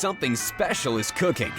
something special is cooking.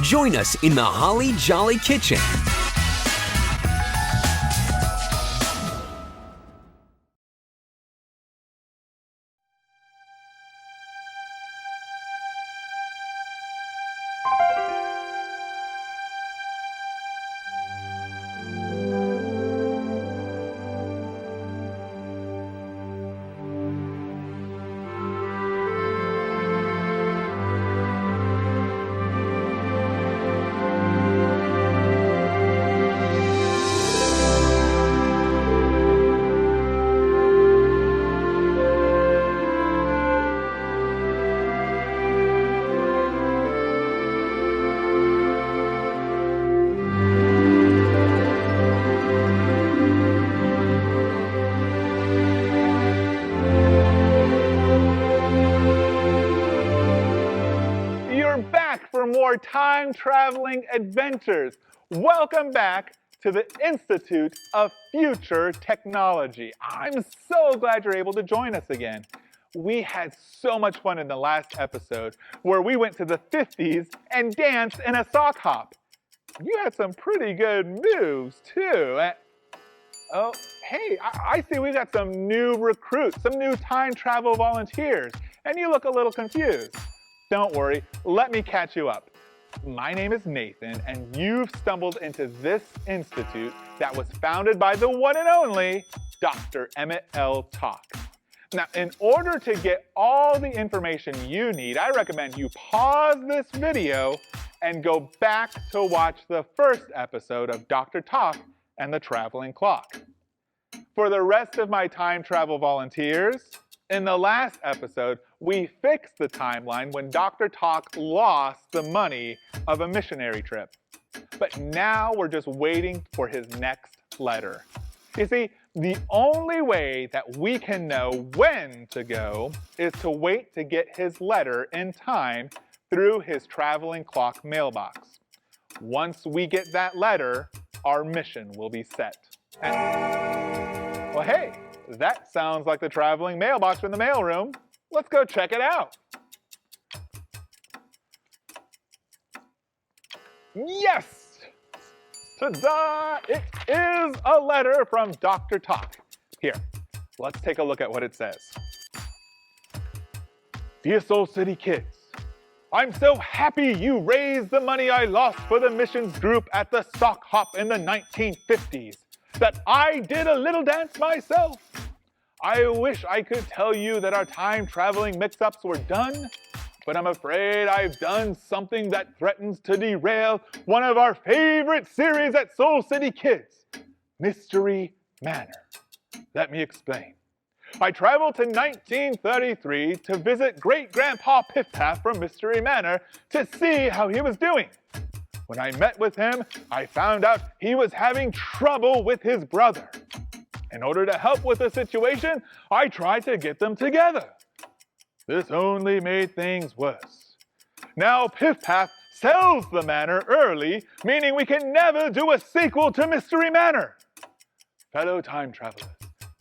Join us in the Holly Jolly Kitchen. More time-traveling adventures. Welcome back to the Institute of Future Technology. I'm so glad you're able to join us again. We had so much fun in the last episode where we went to the 50s and danced in a sock hop. You had some pretty good moves too. Oh, hey, I see we got some new recruits, some new time travel volunteers, and you look a little confused. Don't worry, let me catch you up. My name is Nathan, and you've stumbled into this institute that was founded by the one and only Dr. Emmett L. Tock. Now, in order to get all the information you need, I recommend you pause this video and go back to watch the first episode of Dr. Tock and the Traveling Clock. For the rest of my time travel volunteers, in the last episode, we fixed the timeline when Dr. Tock lost the money of a missionary trip. But now we're just waiting for his next letter. You see, the only way that we can know when to go is to wait to get his letter in time through his traveling clock mailbox. Once we get that letter, our mission will be set. Well, hey, that sounds like the traveling mailbox from the mailroom. Let's go check it out. Yes! Ta-da! It is a letter from Dr. Tock. Here, let's take a look at what it says. Dear Soul City kids, I'm so happy you raised the money I lost for the missions group at the sock hop in the 1950s that I did a little dance myself. I wish I could tell you that our time-traveling mix-ups were done, but I'm afraid I've done something that threatens to derail one of our favorite series at Soul City Kids, Mystery Manor. Let me explain. I traveled to 1933 to visit Great-Grandpa Pif Paf from Mystery Manor to see how he was doing. When I met with him, I found out he was having trouble with his brother. In order to help with the situation, I tried to get them together. This only made things worse. Now Pif Paf sells the manor early, meaning we can never do a sequel to Mystery Manor. Fellow time travelers,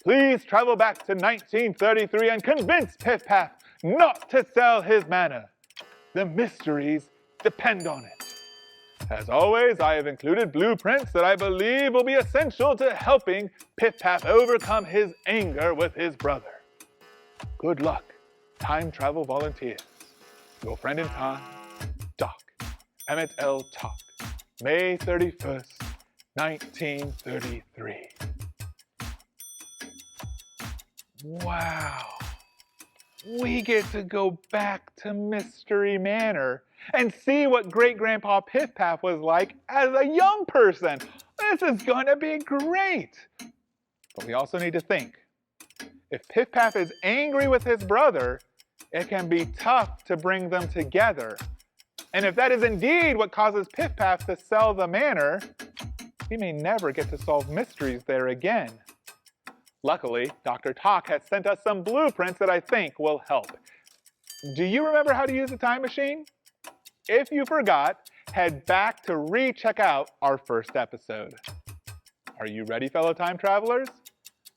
please travel back to 1933 and convince Pif Paf not to sell his manor. The mysteries depend on it. As always, I have included blueprints that I believe will be essential to helping Pif Paf overcome his anger with his brother. Good luck, time travel volunteers. Your friend in time, Doc, Emmett L. Tock, May 31st, 1933. Wow, we get to go back to Mystery Manor and see what Great-Grandpa Pif Paf was like as a young person. This is going to be great. But we also need to think. If Pif Paf is angry with his brother, it can be tough to bring them together. And if that is indeed what causes Pif Paf to sell the manor, he may never get to solve mysteries there again. Luckily, Dr. Tock has sent us some blueprints that I think will help. Do you remember how to use a time machine? If you forgot, head back to recheck out our first episode. Are you ready, fellow time travelers?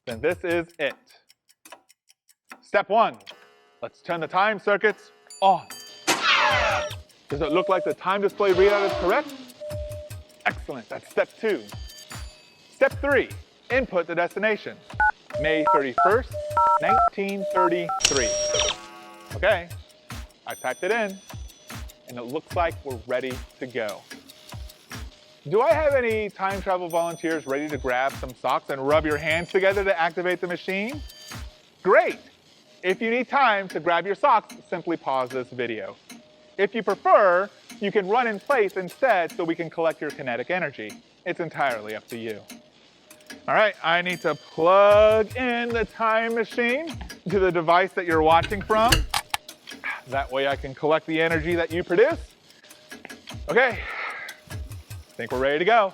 Then this is it. Step 1. Let's turn the time circuits on. Does it look like the time display readout is correct? Excellent, that's step 2. Step 3, input the destination. May 31st, 1933. Okay, I typed it in, and it looks like we're ready to go. Do I have any time travel volunteers ready to grab some socks and rub your hands together to activate the machine? Great! If you need time to grab your socks, simply pause this video. If you prefer, you can run in place instead so we can collect your kinetic energy. It's entirely up to you. All right, I need to plug in the time machine to the device that you're watching from. That way I can collect the energy that you produce. Okay, I think we're ready to go.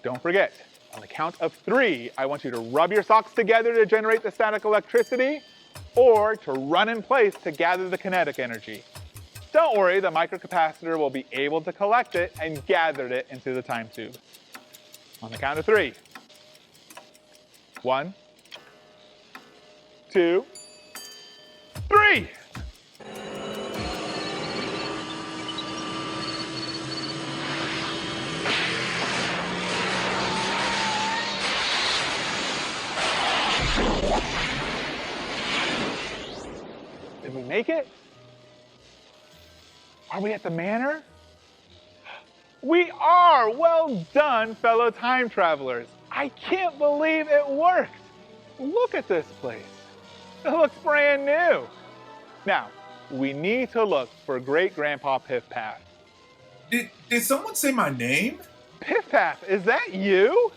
Don't forget, on the count of 3, I want you to rub your socks together to generate the static electricity or to run in place to gather the kinetic energy. Don't worry, the microcapacitor will be able to collect it and gather it into the time tube. On the count of 3. 1, 2, 3! Did we make it? Are we at the manor? We are! Well done, fellow time travelers. I can't believe it worked. Look at this place. It looks brand new. Now, we need to look for Great-Grandpa Pif Paf. Did someone say my name? Pif Paf, is that you?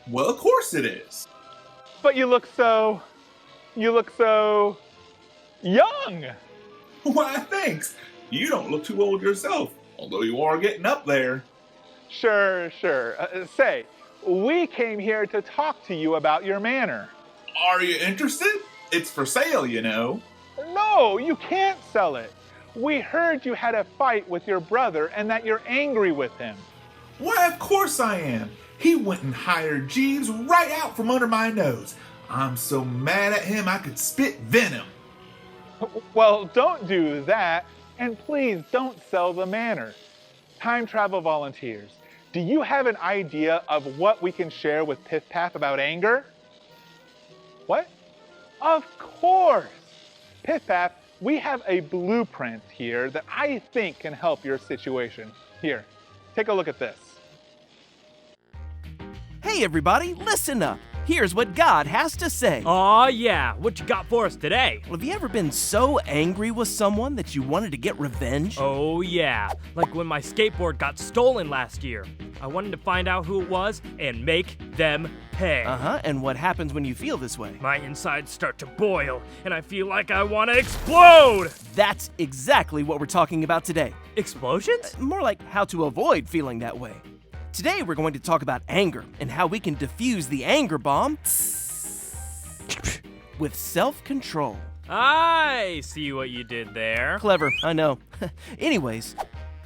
Well, of course it is. But you look so young. Why, thanks. You don't look too old yourself, although you are getting up there. Sure. Say, we came here to talk to you about your manor. Are you interested? It's for sale, you know. No, you can't sell it. We heard you had a fight with your brother and that you're angry with him. Why, of course I am. He went and hired Jeeves right out from under my nose. I'm so mad at him I could spit venom. Well, don't do that, and please don't sell the manor. Time travel volunteers, do you have an idea of what we can share with Pif Paf about anger? What? Of course! Pif Paf, we have a blueprint here that I think can help your situation. Here, take a look at this. Hey everybody, listen up. Here's what God has to say. Aw, yeah. What you got for us today? Well, have you ever been so angry with someone that you wanted to get revenge? Oh, yeah. Like when my skateboard got stolen last year. I wanted to find out who it was and make them pay. And what happens when you feel this way? My insides start to boil, and I feel like I want to explode! That's exactly what we're talking about today. Explosions? More like how to avoid feeling that way. Today we're going to talk about anger and how we can defuse the anger bomb with self-control. I see what you did there. Clever, I know. Anyways,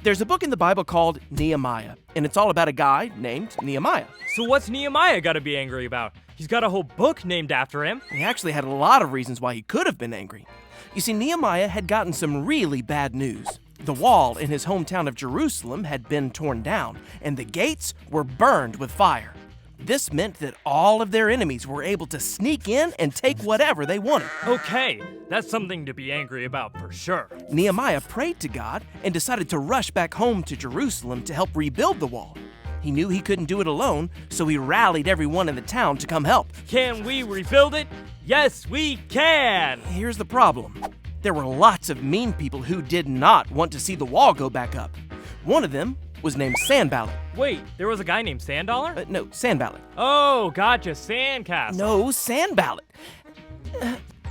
there's a book in the Bible called Nehemiah, and it's all about a guy named Nehemiah. So what's Nehemiah got to be angry about? He's got a whole book named after him. He actually had a lot of reasons why he could have been angry. You see, Nehemiah had gotten some really bad news. The wall in his hometown of Jerusalem had been torn down, and the gates were burned with fire. This meant that all of their enemies were able to sneak in and take whatever they wanted. Okay, that's something to be angry about for sure. Nehemiah prayed to God and decided to rush back home to Jerusalem to help rebuild the wall. He knew he couldn't do it alone, so he rallied everyone in the town to come help. Can we rebuild it? Yes, we can! Here's the problem. There were lots of mean people who did not want to see the wall go back up. One of them was named Sanballat. Wait, there was a guy named Sandollar? No, Sanballat. Oh, gotcha, Sandcastle. No, Sanballat.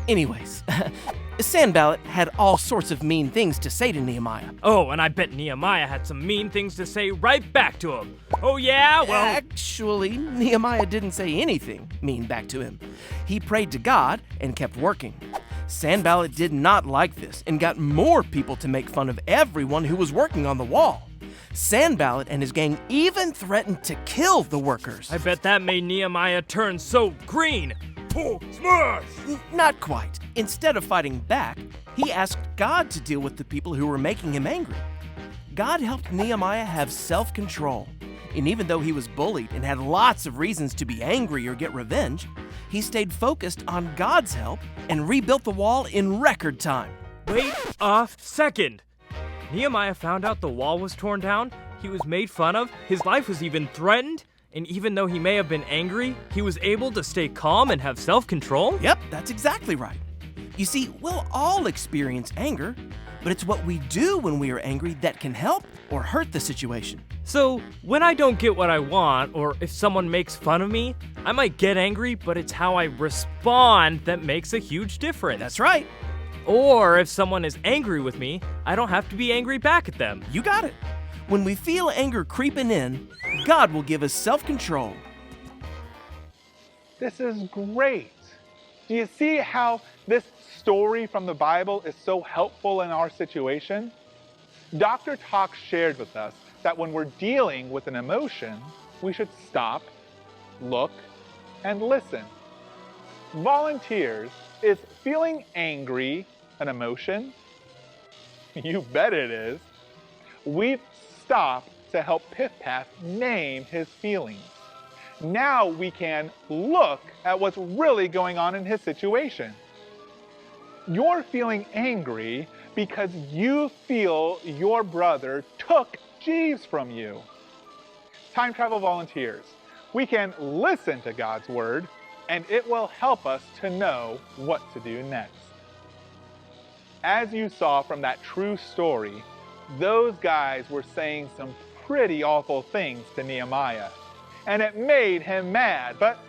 Anyways, Sanballat had all sorts of mean things to say to Nehemiah. Oh, and I bet Nehemiah had some mean things to say right back to him. Oh yeah, well... Actually, Nehemiah didn't say anything mean back to him. He prayed to God and kept working. Sanballat did not like this and got more people to make fun of everyone who was working on the wall. Sanballat and his gang even threatened to kill the workers. I bet that made Nehemiah turn so green. Oh, smash! Not quite. Instead of fighting back, he asked God to deal with the people who were making him angry. God helped Nehemiah have self-control. And even though he was bullied and had lots of reasons to be angry or get revenge, he stayed focused on God's help and rebuilt the wall in record time. Wait a second. Nehemiah found out the wall was torn down, he was made fun of, his life was even threatened, and even though he may have been angry, he was able to stay calm and have self-control? Yep, that's exactly right. You see, we'll all experience anger, but it's what we do when we are angry that can help or hurt the situation. So, when I don't get what I want, or if someone makes fun of me, I might get angry, but it's how I respond that makes a huge difference. That's right. Or if someone is angry with me, I don't have to be angry back at them. You got it. When we feel anger creeping in, God will give us self-control. This is great. Do you see how this story from the Bible is so helpful in our situation? Dr. Tock shared with us that when we're dealing with an emotion, we should stop, look, and listen. Volunteers, is feeling angry an emotion? You bet it is. We've stopped to help Pif Paf name his feelings. Now we can look at what's really going on in his situation. You're feeling angry because you feel your brother took Jeeves from you. Time travel volunteers, we can listen to God's word and it will help us to know what to do next. As you saw from that true story, those guys were saying some pretty awful things to Nehemiah, and it made him mad, but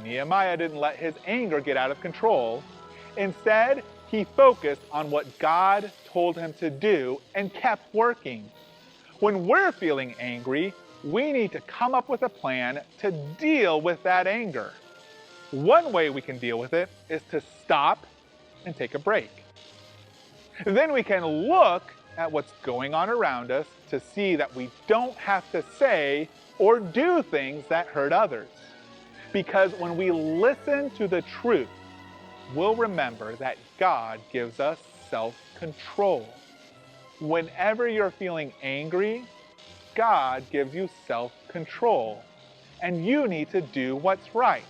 Nehemiah didn't let his anger get out of control. Instead, he focused on what God told him to do and kept working. When we're feeling angry, we need to come up with a plan to deal with that anger. One way we can deal with it is to stop and take a break. Then we can look at what's going on around us to see that we don't have to say or do things that hurt others. Because when we listen to the truth, we'll remember that God gives us self-control. Whenever you're feeling angry, God gives you self-control, and you need to do what's right.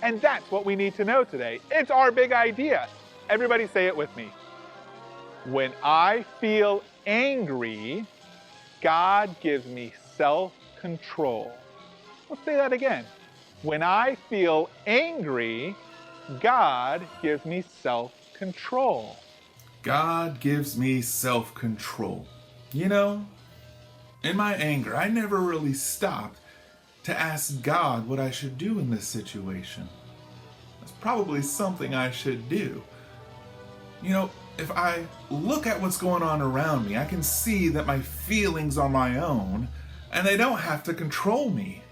And that's what we need to know today. It's our big idea. Everybody say it with me. When I feel angry, God gives me self-control. Let's say that again. When I feel angry, God gives me self-control. God gives me self-control. You know, in my anger, I never really stopped to ask God what I should do in this situation. That's probably something I should do. You know, if I look at what's going on around me, I can see that my feelings are my own and they don't have to control me.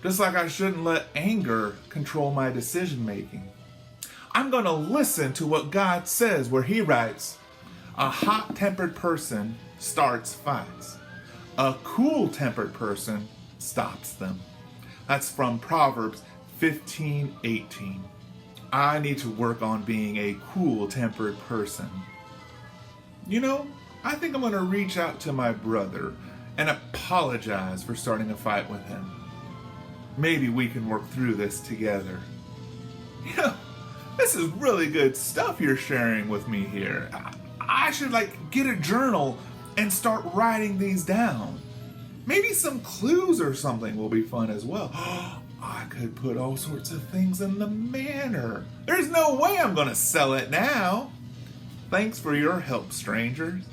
Just like I shouldn't let anger control my decision making. I'm going to listen to what God says where he writes, a hot-tempered person starts fights. A cool-tempered person stops them. That's from Proverbs 15:18. I need to work on being a cool-tempered person. You know, I think I'm going to reach out to my brother and apologize for starting a fight with him. Maybe we can work through this together. You know, this is really good stuff you're sharing with me here. I should get a journal and start writing these down. Maybe some clues or something will be fun as well. I could put all sorts of things in the manor. There's no way I'm gonna sell it now. Thanks for your help, strangers.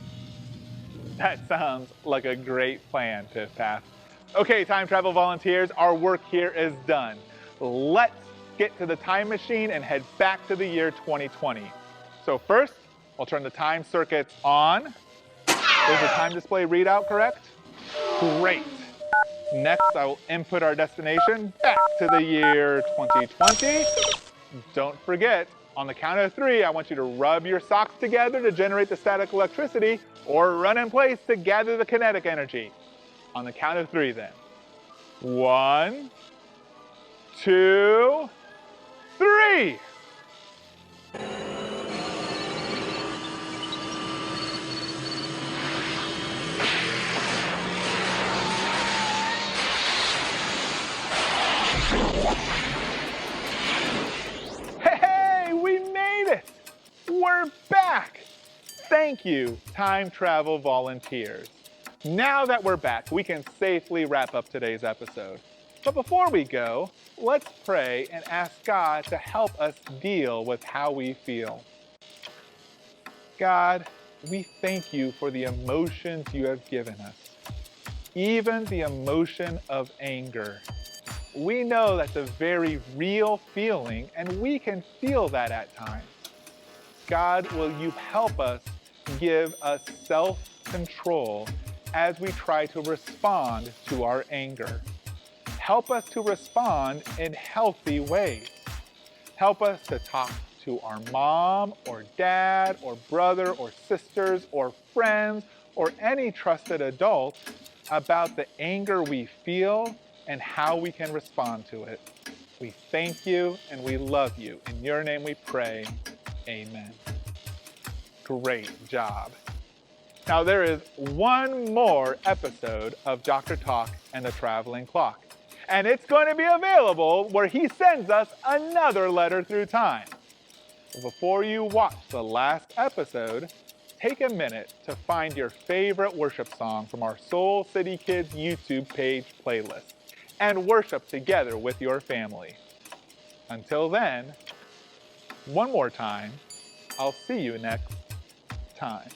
That sounds like a great plan, Pif Paf. Okay, time travel volunteers, our work here is done. Let's get to the time machine and head back to the year 2020. So first, I'll turn the time circuits on. Is the time display readout correct? Great. Next, I will input our destination back to the year 2020. Don't forget, on the count of 3, I want you to rub your socks together to generate the static electricity or run in place to gather the kinetic energy. On the count of 3 then. 1, 2, 3. Hey, we made it! We're back! Thank you, time travel volunteers. Now that we're back, we can safely wrap up today's episode. But before we go, let's pray and ask God to help us deal with how we feel. God, we thank you for the emotions you have given us, even the emotion of anger. We know that's a very real feeling, and we can feel that at times. God, will you help us, give us self-control as we try to respond to our anger. Help us to respond in healthy ways. Help us to talk to our mom or dad or brother or sisters or friends or any trusted adult about the anger we feel and how we can respond to it. We thank you and we love you. In your name we pray, amen. Great job. Now there is one more episode of Dr. Tock and the Traveling Clock, and it's going to be available where he sends us another letter through time. Before you watch the last episode, take a minute to find your favorite worship song from our Soul City Kids YouTube page playlist and worship together with your family. Until then, one more time, I'll see you next time.